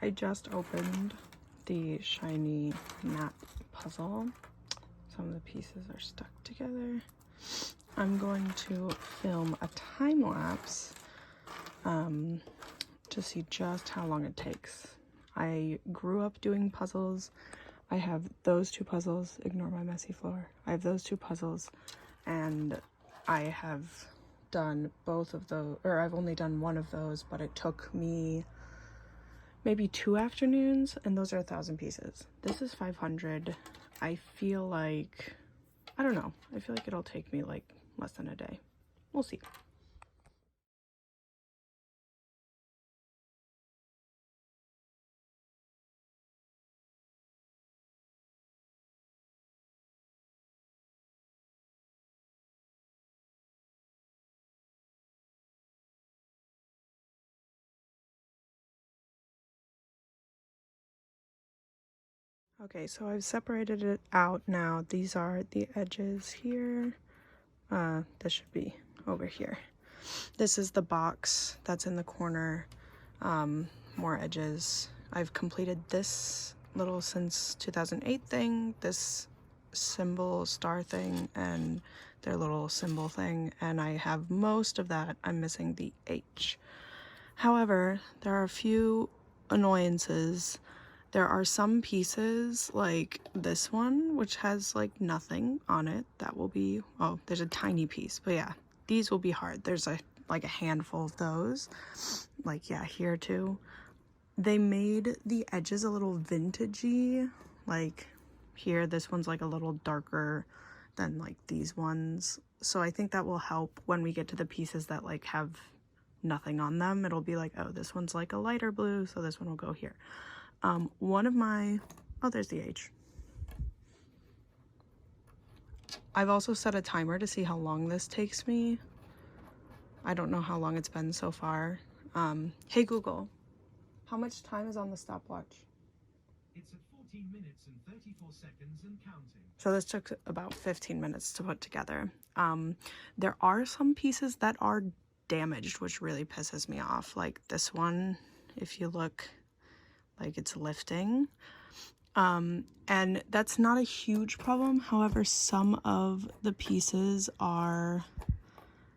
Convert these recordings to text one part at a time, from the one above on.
I just opened the SHINee map puzzle. Some of the pieces are stuck together. I'm going to film a time lapse to see just how long it takes. I grew up doing puzzles. I have those two puzzles. Ignore my messy floor. I have those two puzzles, and I have done both of those, or I've only done one of those, but it took me maybe 2 afternoons, and those are 1,000 pieces. This is 500. I feel like, I don't know, I feel like it'll take me like less than a day. We'll see. Okay, so I've separated it out now. These are the edges here. This should be over here. This is the box that's in the corner. More edges. I've completed this little since 2008 thing, this symbol star thing, and their little symbol thing, and I have most of that. I'm missing the H. However, there are a few annoyances. There are some pieces, like this one, which has like nothing on it. That will be, oh, there's a tiny piece, but yeah, these will be hard. There's like a handful of those. Like, yeah, here too. They made the edges a little vintagey. Like here, this one's like a little darker than like these ones. So I think that will help when we get to the pieces that like have nothing on them. It'll be like, oh, this one's like a lighter blue, so this one will go here. One of my, oh, there's the H. I've also set a timer to see how long this takes me. I don't know how long it's been so far. Hey Google, how much time is on the stopwatch? It's at 14 minutes and 34 seconds and counting. So this took about 15 minutes to put together. There are some pieces that are damaged, which really pisses me off. Like this one, if you look, like it's lifting. And that's not a huge problem. However, some of the pieces are,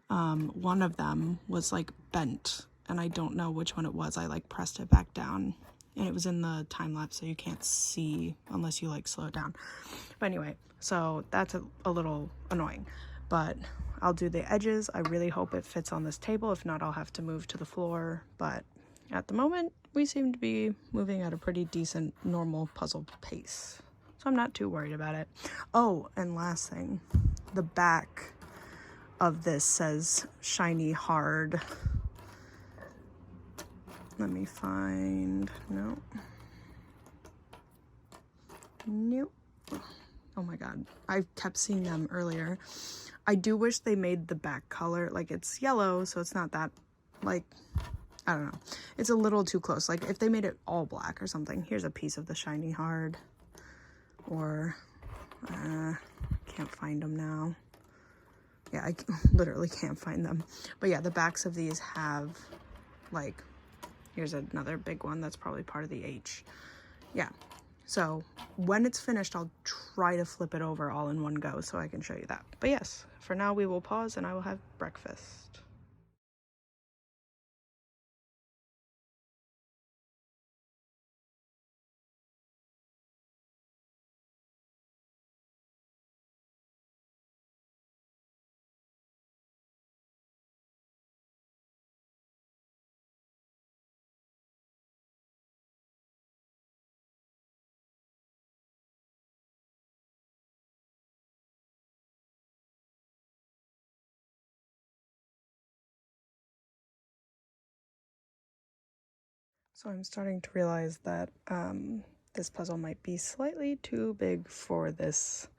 one of them was like bent, and I don't know which one it was. I like pressed it back down, and it was in the time lapse, so you can't see unless you like slow it down. But anyway, so that's a little annoying, but I'll do the edges. I really hope it fits on this table. If not, I'll have to move to the floor, but at the moment, we seem to be moving at a pretty decent, normal puzzle pace. So I'm not too worried about it. Oh, and last thing, the back of this says SHINee hard. Let me find, no. Nope. Oh my god, I kept seeing them earlier. I do wish they made the back color, like it's yellow, so it's not that, like, I don't know. It's a little too close. Like if they made it all black or something. Here's a piece of the SHINee hard. Or, can't find them now. Yeah, I literally can't find them. But yeah, the backs of these have, like, here's another big one that's probably part of the H. Yeah. So when it's finished, I'll try to flip it over all in one go so I can show you that. But yes, for now we will pause and I will have breakfast. So I'm starting to realize that this puzzle might be slightly too big for this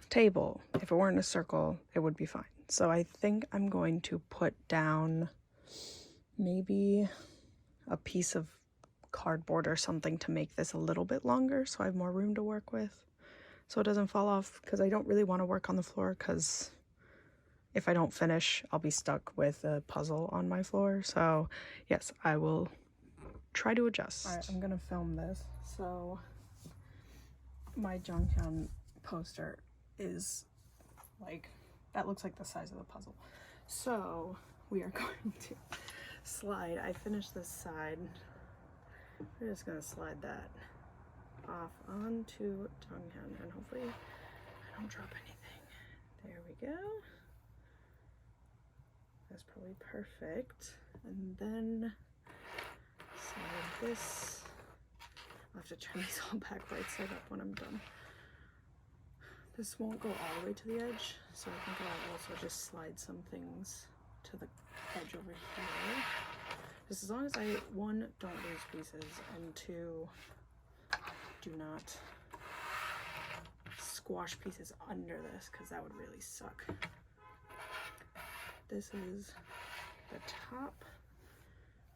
table. If it weren't a circle, it would be fine. So I think I'm going to put down maybe a piece of cardboard or something to make this a little bit longer so I have more room to work with, so it doesn't fall off, because I don't really want to work on the floor, because if I don't finish, I'll be stuck with a puzzle on my floor. So yes, I will try to adjust. All right, I'm gonna film this. So my Jonghyun poster is like, that looks like the size of the puzzle. So we are going to slide. I finished this side. We're just gonna slide that off onto Jonghyun, and hopefully I don't drop anything. There we go. That's probably perfect. And then slide this. I'll have to turn these all back right side up when I'm done. This won't go all the way to the edge, so I think I'll also just slide some things to the edge over here. Just as long as I, one, don't lose pieces, and two, do not squash pieces under this, because that would really suck. This is the top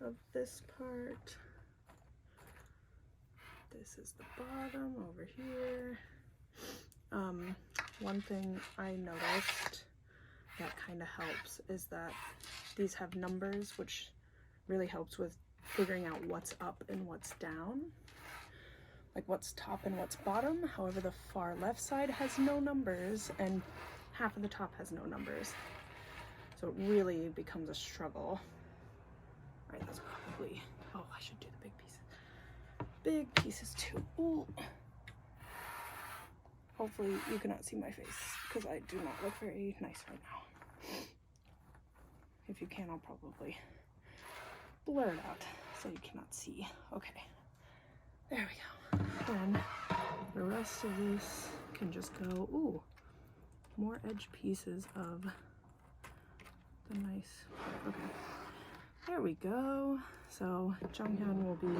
of this part. This is the bottom over here. One thing I noticed that kind of helps is that these have numbers, which really helps with figuring out what's up and what's down, like what's top and what's bottom. However, the far left side has no numbers and half of the top has no numbers, so it really becomes a struggle. All right, that's probably, oh, I should do the big pieces too. Ooh. Hopefully you cannot see my face, because I do not look very nice right now. If you can, I'll probably blur it out so you cannot see. Okay, there we go. Then the rest of this can just go, ooh, more edge pieces of the nice part. Okay, there we go. So Jonghyun will be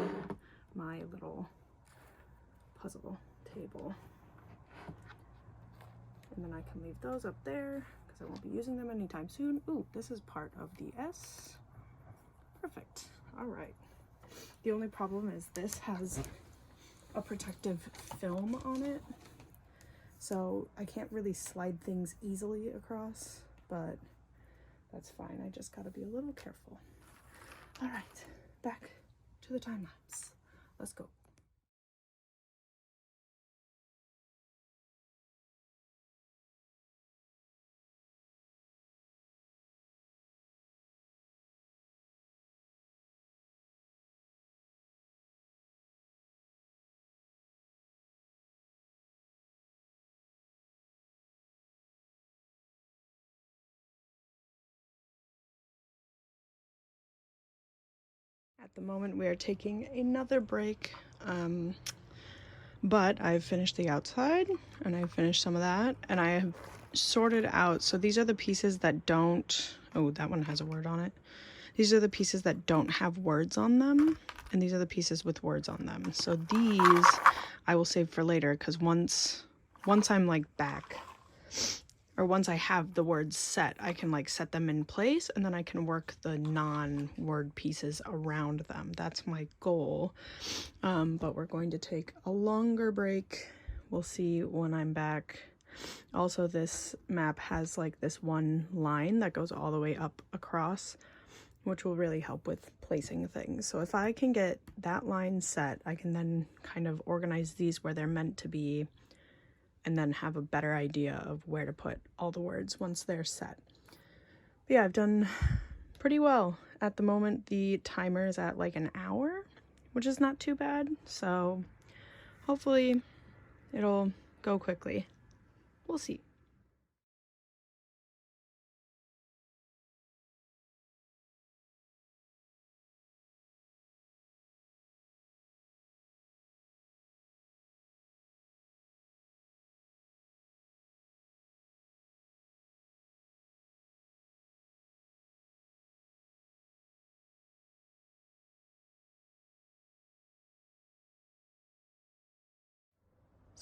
my little puzzle table. And then I can leave those up there because I won't be using them anytime soon. Ooh, this is part of the S. Perfect. All right. The only problem is this has a protective film on it, so I can't really slide things easily across, but that's fine. I just gotta be a little careful. All right, back to the time lapse. Let's go. At the moment, we are taking another break, but I've finished the outside, and I've finished some of that, and I have sorted out. So these are the pieces that don't, oh, that one has a word on it. These are the pieces that don't have words on them, and these are the pieces with words on them. So these I will save for later, because once I'm like back, or once I have the words set, I can like set them in place, and then I can work the non-word pieces around them. That's my goal. But we're going to take a longer break. We'll see when I'm back. Also, this map has like this one line that goes all the way up across, which will really help with placing things. So if I can get that line set, I can then kind of organize these where they're meant to be, and then have a better idea of where to put all the words once they're set. But yeah, I've done pretty well. At the moment, the timer is at like an hour, which is not too bad. So hopefully it'll go quickly. We'll see.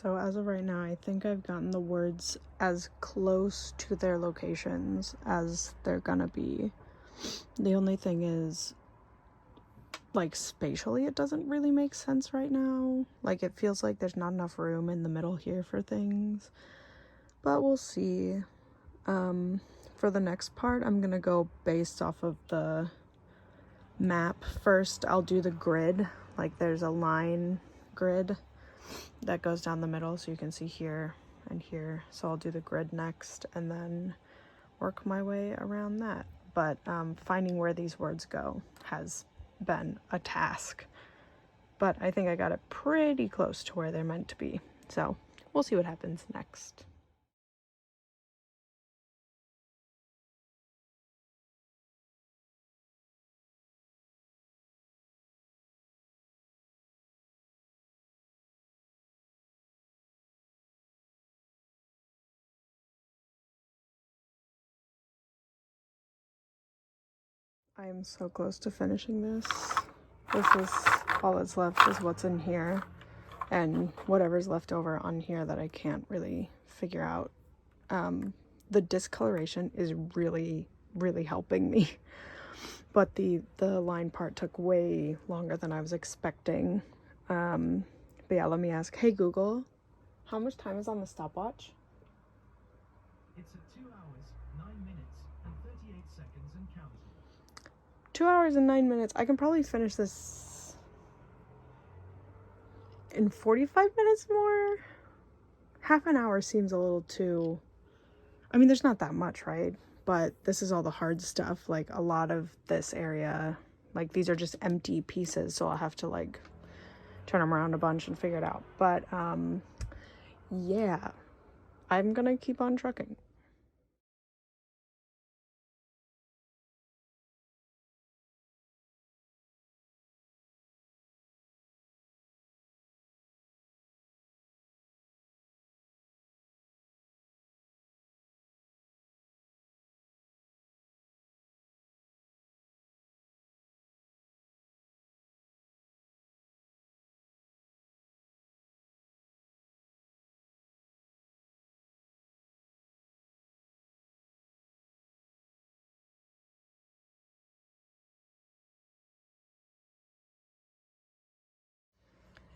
So as of right now, I think I've gotten the words as close to their locations as they're gonna be. The only thing is, like, spatially, it doesn't really make sense right now. Like, it feels like there's not enough room in the middle here for things. But we'll see. For the next part, I'm gonna go based off of the map. First, I'll do the grid. Like there's a line grid that goes down the middle, so you can see here and here. So I'll do the grid next and then work my way around that. But finding where these words go has been a task. But I think I got it pretty close to where they're meant to be. So we'll see what happens next. I am so close to finishing this. This is all that's left is what's in here and whatever's left over on here that I can't really figure out. The discoloration is really, really helping me. But the line part took way longer than I was expecting. But yeah, let me ask, hey Google, how much time is on the stopwatch? It's at 2 hours, 9 minutes, and 38 seconds and counting. 2 hours and 9 minutes. I can probably finish this in 45 minutes more. Half an hour seems a little too, I mean, there's not that much, right? But this is all the hard stuff. Like a lot of this area, like these are just empty pieces, so I'll have to like turn them around a bunch and figure it out. But yeah, I'm gonna keep on trucking.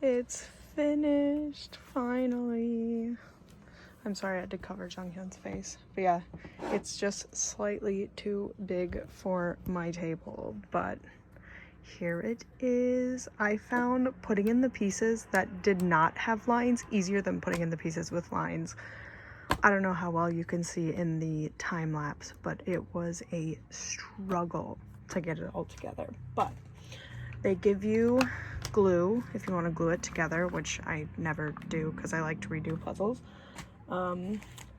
It's finished, finally. I'm sorry I had to cover Junghyun's face. But yeah, it's just slightly too big for my table. But here it is. I found putting in the pieces that did not have lines easier than putting in the pieces with lines. I don't know how well you can see in the time lapse, but it was a struggle to get it all together. But they give you glue if you want to glue it together, which I never do because I like to redo puzzles.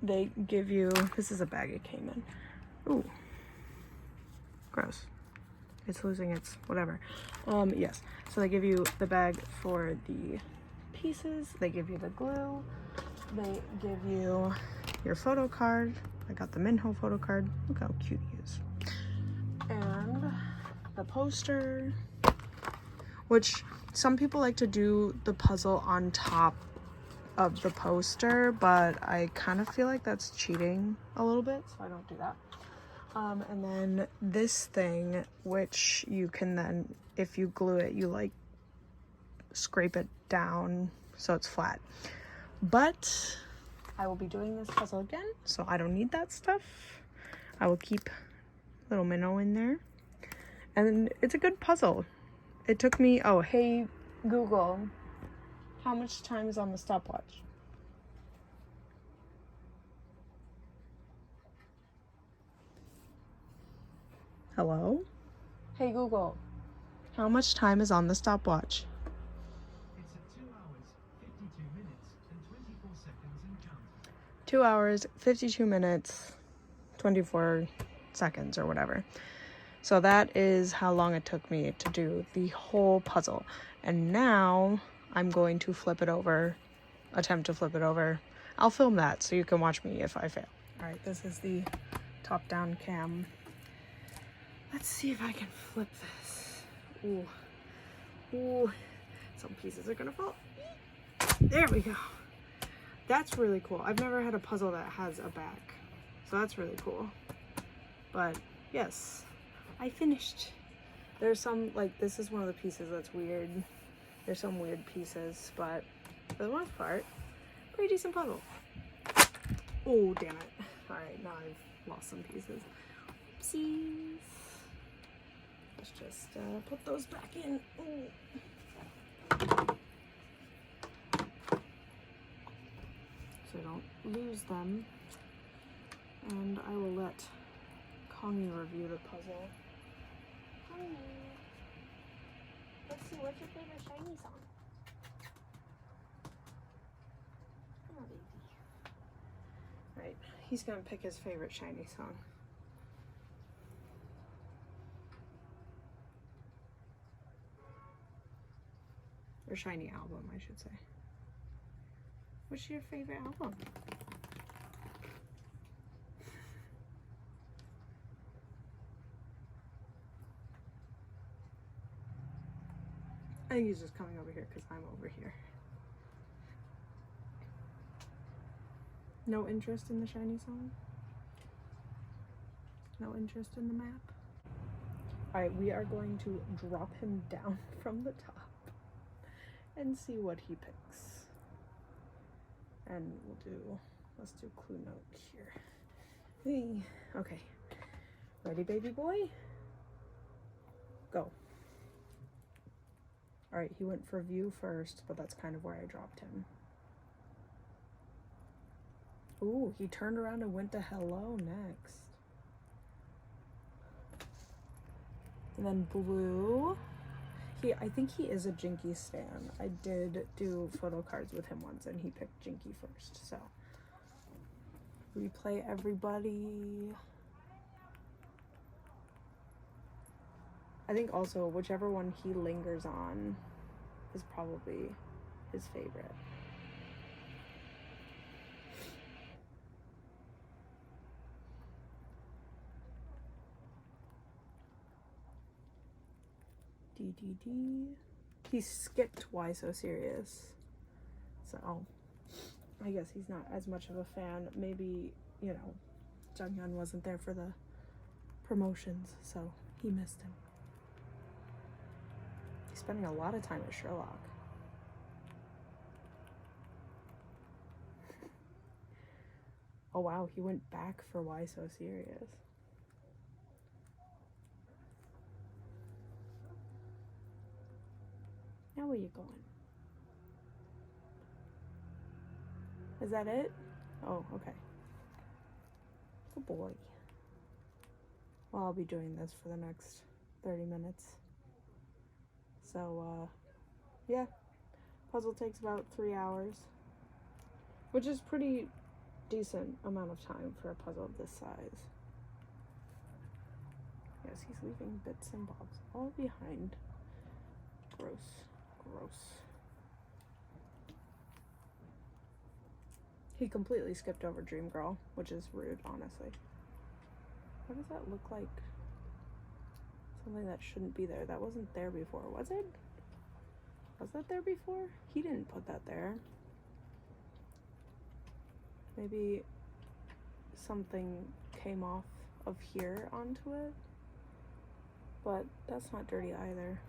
They give you, this is a bag it came in. Ooh, gross. It's losing its whatever. Yes, so they give you the bag for the pieces, they give you the glue, they give you your photo card. I got the Minho photo card. Look how cute he is. And the poster, which some people like to do the puzzle on top of the poster, but I kind of feel like that's cheating a little bit, so I don't do that. And then this thing, which you can then, if you glue it, you like scrape it down so it's flat. But I will be doing this puzzle again, so I don't need that stuff. I will keep little minnow in there. And it's a good puzzle. It took me, oh, hey Google, how much time is on the stopwatch? Hello? Hey Google, how much time is on the stopwatch? It's at 2 hours, 52 minutes, and 24 seconds and counting. 2 hours, 52 minutes, 24 seconds or whatever. So that is how long it took me to do the whole puzzle. And now I'm going to flip it over, attempt to flip it over. I'll film that so you can watch me if I fail. All right, this is the top-down cam. Let's see if I can flip this. Ooh, ooh, some pieces are gonna fall. There we go. That's really cool. I've never had a puzzle that has a back, so that's really cool. But yes, I finished. There's some, like, this is one of the pieces that's weird. There's some weird pieces, but for the most part, pretty decent puzzle. Oh, damn it. All right, now I've lost some pieces. Oopsies. Let's just put those back in. Ooh. So I don't lose them. And I will let kkongie review the puzzle. Honey, let's see, what's your favorite SHINee song? Come on, baby. Right, he's gonna pick his favorite SHINee song. Or SHINee album, I should say. What's your favorite album? I think he's just coming over here because I'm over here. No interest in the SHINee song? No interest in the map? Alright, we are going to drop him down from the top and see what he picks. And let's do clue note here. Hey, okay. Ready, baby boy? Go. Alright, he went for view first, but that's kind of where I dropped him. Ooh, he turned around and went to hello next. And then blue. I think he is a Jinky stan. I did do photo cards with him once and he picked Jinky first, so. Replay everybody. I think also whichever one he lingers on is probably his favorite. DDD. He skipped Why So Serious. So I guess he's not as much of a fan. Maybe, you know, Junghyun wasn't there for the promotions, so he missed him. He's spending a lot of time at Sherlock. Oh wow, he went back for Why So Serious. Now where you going? Is that it? Oh, okay. Good boy. Well, I'll be doing this for the next 30 minutes. So, yeah. Puzzle takes about 3 hours, which is pretty decent amount of time for a puzzle of this size. Yes, he's leaving bits and bobs all behind. Gross. Gross. He completely skipped over Dream Girl, which is rude, honestly. What does that look like? Something that shouldn't be there. That wasn't there before, was it? Was that there before? He didn't put that there. Maybe something came off of here onto it. But that's not dirty either.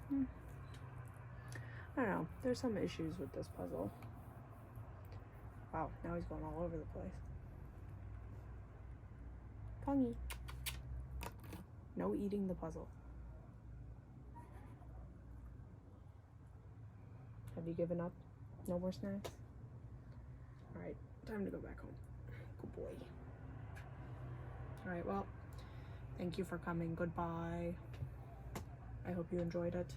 I don't know. There's some issues with this puzzle. Wow, now he's going all over the place. kkongie. No eating the puzzle. Have you given up? No more snacks? Alright, time to go back home. Good boy. Alright, well, thank you for coming. Goodbye. I hope you enjoyed it.